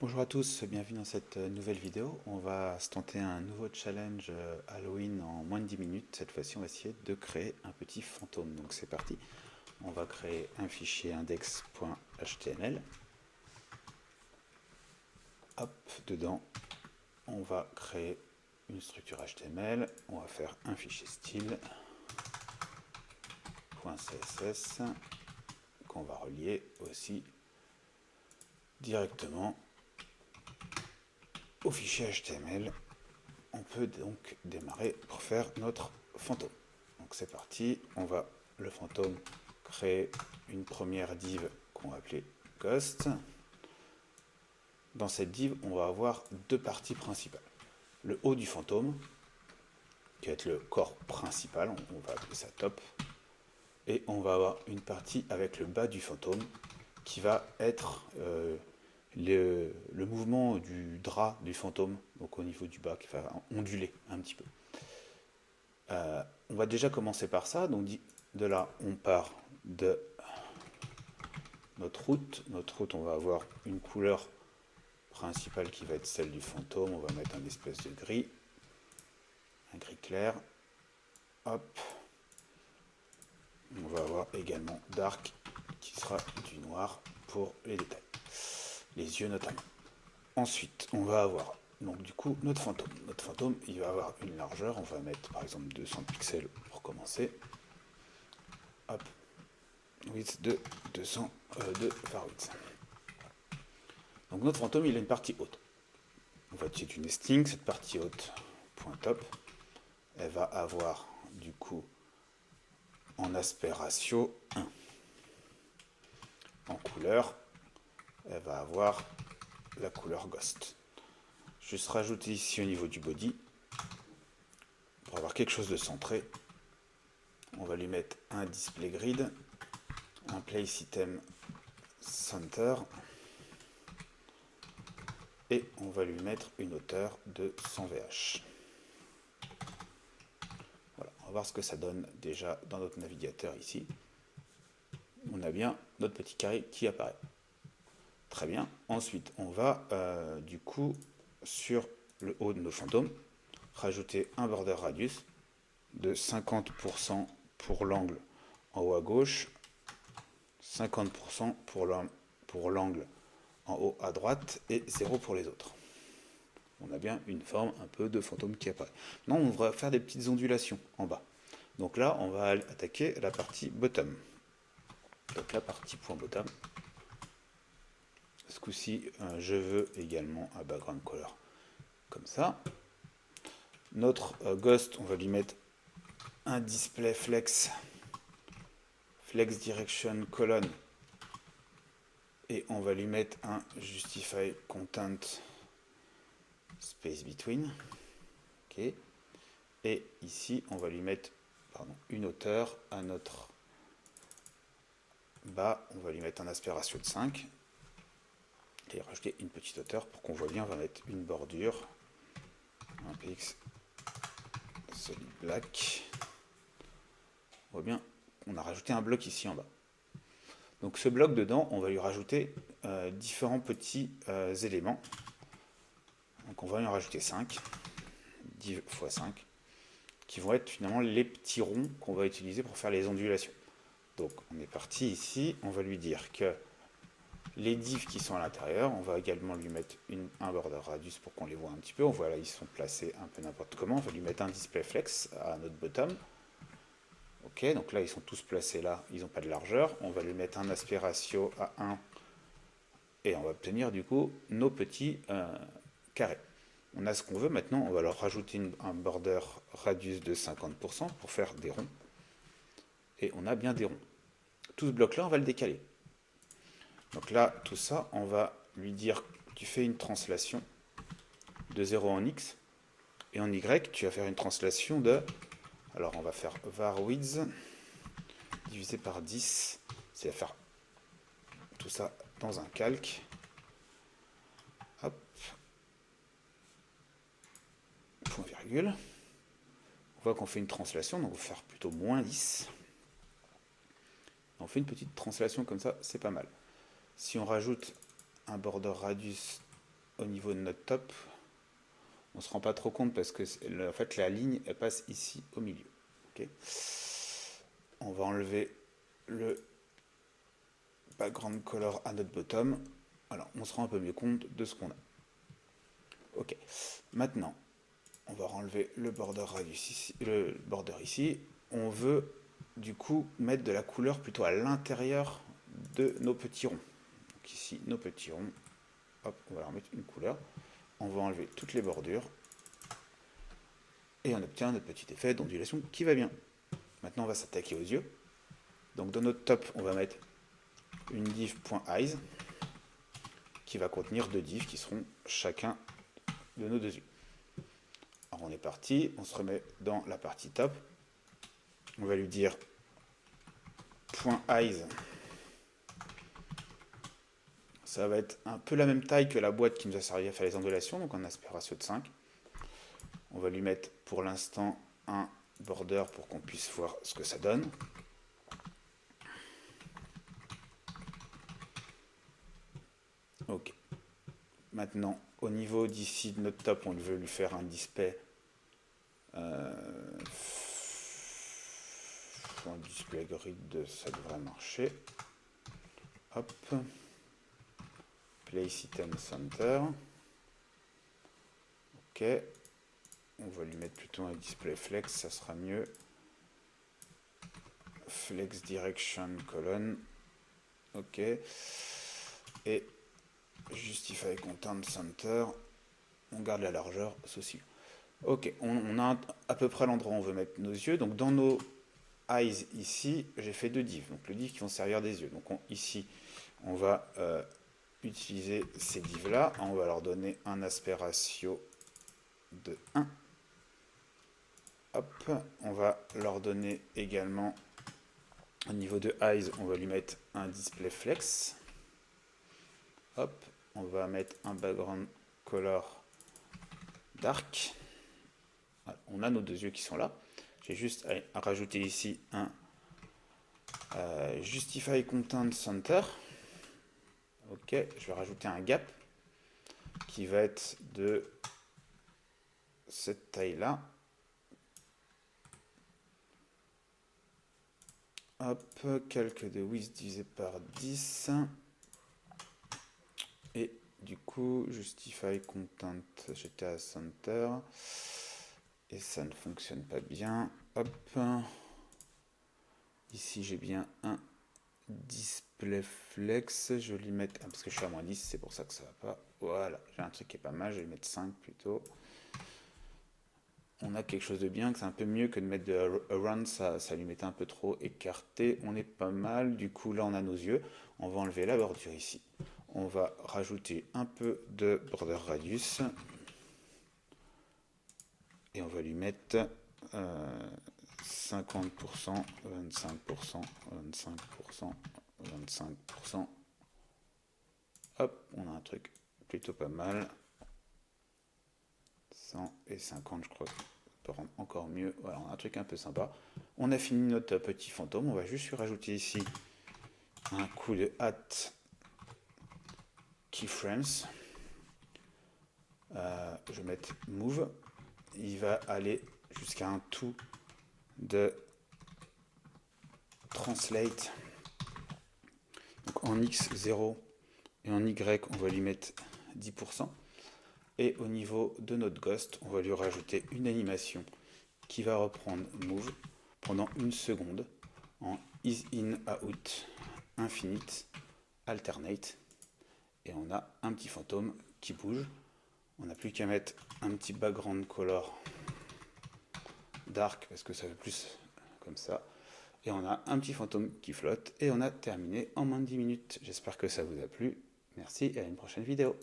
Bonjour à tous, bienvenue dans cette nouvelle vidéo. On va se tenter un nouveau challenge Halloween en moins de 10 minutes. Cette fois-ci, on va essayer de créer un petit fantôme. Donc c'est parti. On va créer un fichier index.html. Hop, dedans, on va créer une structure HTML. On va faire un fichier style .css qu'on va relier aussi directement au fichier HTML. On peut donc démarrer pour faire notre fantôme. Donc c'est parti, on va le fantôme créer une première div qu'on va appeler Ghost. Dans cette div, on va avoir deux parties principales. Le haut du fantôme, qui va être le corps principal, on va appeler ça top. Et on va avoir une partie avec le bas du fantôme, qui va être le mouvement du drap du fantôme, donc au niveau du bas, qui va onduler un petit peu. On va déjà commencer par ça. Donc de là, on part de notre route. Notre route, on va avoir une couleur principale qui va être celle du fantôme. On va mettre un espèce de gris, un gris clair. Hop. On va avoir également dark qui sera du noir pour les détails, les yeux notamment. Ensuite, on va avoir donc du coup notre fantôme. Notre fantôme, il va avoir une largeur. On va mettre par exemple 200 pixels pour commencer. Hop. Width de 200 de var width. Donc notre fantôme, il a une partie haute. On va utiliser du nesting. Cette partie haute, point top, elle va avoir du coup en aspect ratio 1. En couleur, elle va avoir la couleur Ghost. Juste rajouter ici au niveau du body, pour avoir quelque chose de centré, on va lui mettre un display grid, un place item center, et on va lui mettre une hauteur de 100 VH. Voilà, on va voir ce que ça donne déjà dans notre navigateur ici. On a bien notre petit carré qui apparaît. Très bien. Ensuite, on va du coup sur le haut de nos fantômes rajouter un border radius de 50% pour l'angle en haut à gauche, 50% pour l'angle en haut à droite et 0 pour les autres. On a bien une forme un peu de fantôme qui apparaît. Maintenant, on va faire des petites ondulations en bas. Donc là, on va attaquer la partie bottom. Donc la partie point bottom. Ce coup-ci, je veux également un background color comme ça. Notre ghost, on va lui mettre un display flex direction colonne, et on va lui mettre un justify content space between. Ok. Et ici, on va lui mettre une hauteur à notre bas. On va lui mettre un aspect ratio de 5 et rajouter une petite hauteur pour qu'on voit bien. On va mettre une bordure, un px solid black. On voit bien qu'on a rajouté un bloc ici en bas. Donc ce bloc dedans, on va lui rajouter différents petits éléments. Donc on va lui en rajouter 5, 10 x 5, qui vont être finalement les petits ronds qu'on va utiliser pour faire les ondulations. Donc on est parti ici, on va lui dire que les divs qui sont à l'intérieur, on va également lui mettre un border radius pour qu'on les voit un petit peu. On voit là, ils sont placés un peu n'importe comment. On va lui mettre un display flex à notre bottom. Ok, donc là, ils sont tous placés là, ils n'ont pas de largeur. On va lui mettre un aspect ratio à 1 et on va obtenir du coup nos petits carrés. On a ce qu'on veut maintenant, on va leur rajouter un border radius de 50% pour faire des ronds. Et on a bien des ronds. Tout ce bloc là, on va le décaler. Donc là, tout ça, on va lui dire, tu fais une translation de 0 en x, et en y, tu vas faire une translation de, alors on va faire var width divisé par 10, c'est à faire tout ça dans un calque. Hop, point virgule. On voit qu'on fait une translation, donc on va faire plutôt moins 10. On fait une petite translation comme ça, c'est pas mal. Si on rajoute un border radius au niveau de notre top, on se rend pas trop compte parce que en fait la ligne elle passe ici au milieu. Okay. On va enlever le background color à notre bottom. Alors on se rend un peu mieux compte de ce qu'on a. Ok. Maintenant, on va enlever le border radius ici, le border ici. On veut du coup mettre de la couleur plutôt à l'intérieur de nos petits ronds. Donc ici, nos petits ronds. Hop, on va leur mettre une couleur. On va enlever toutes les bordures. Et on obtient notre petit effet d'ondulation qui va bien. Maintenant, on va s'attaquer aux yeux. Donc dans notre top, on va mettre une div.eyes qui va contenir 2 divs qui seront chacun de nos 2 yeux. Alors on est parti, on se remet dans la partie top. On va lui dire .eyes. Ça va être un peu la même taille que la boîte qui nous a servi à faire les ondulations, donc en aspect ratio de 5. On va lui mettre pour l'instant un border pour qu'on puisse voir ce que ça donne. Ok. Maintenant, au niveau d'ici de notre top, on veut lui faire un display. Un display grid, ça devrait marcher. Hop. Place item center. Ok. On va lui mettre plutôt un display flex, ça sera mieux. Flex direction colonne. Ok. Et justify content center. On garde la largeur, ceci. Ok, on a à peu près l'endroit où on veut mettre nos yeux. Donc dans nos eyes ici, j'ai fait 2 divs. Donc le div qui vont servir des yeux. Donc ici, on va utiliser ces divs là. On va leur donner un aspect ratio de 1. Hop, on va leur donner également au niveau de eyes, on va lui mettre un display flex. Hop, on va mettre un background color dark. Voilà, on a nos 2 yeux qui sont là. J'ai juste à rajouter ici un justify content center. Ok, je vais rajouter un gap qui va être de cette taille là. Hop, calque de width divisé par 10. Et du coup, justify content, j'étais à center. Et ça ne fonctionne pas bien. Hop. Ici, j'ai bien un display flex. Je vais lui mettre... parce que je suis à moins 10, c'est pour ça que ça va pas. Voilà, j'ai un truc qui est pas mal. Je vais lui mettre 5 plutôt. On a quelque chose de bien, que c'est un peu mieux que de mettre de around, ça lui mettait un peu trop écarté. On est pas mal, du coup là on a nos yeux. On va enlever la bordure ici. On va rajouter un peu de border radius. Et on va lui mettre 50%, 25%, 25%, 25%. Hop, on a un truc plutôt pas mal. 100 et 50, je crois. Peut rendre encore mieux. Voilà, on a un truc un peu sympa. On a fini notre petit fantôme. On va juste lui rajouter ici un coup de hâte keyframes. Je vais mettre move. Il va aller jusqu'à un tout de translate. Donc en X0 et en Y, on va lui mettre 10%. Et au niveau de notre ghost, on va lui rajouter une animation qui va reprendre move pendant 1 seconde en is in out infinite alternate. Et on a un petit fantôme qui bouge. On n'a plus qu'à mettre un petit background color dark parce que ça fait plus comme ça. Et on a un petit fantôme qui flotte. Et on a terminé en moins de 10 minutes. J'espère que ça vous a plu. Merci et à une prochaine vidéo.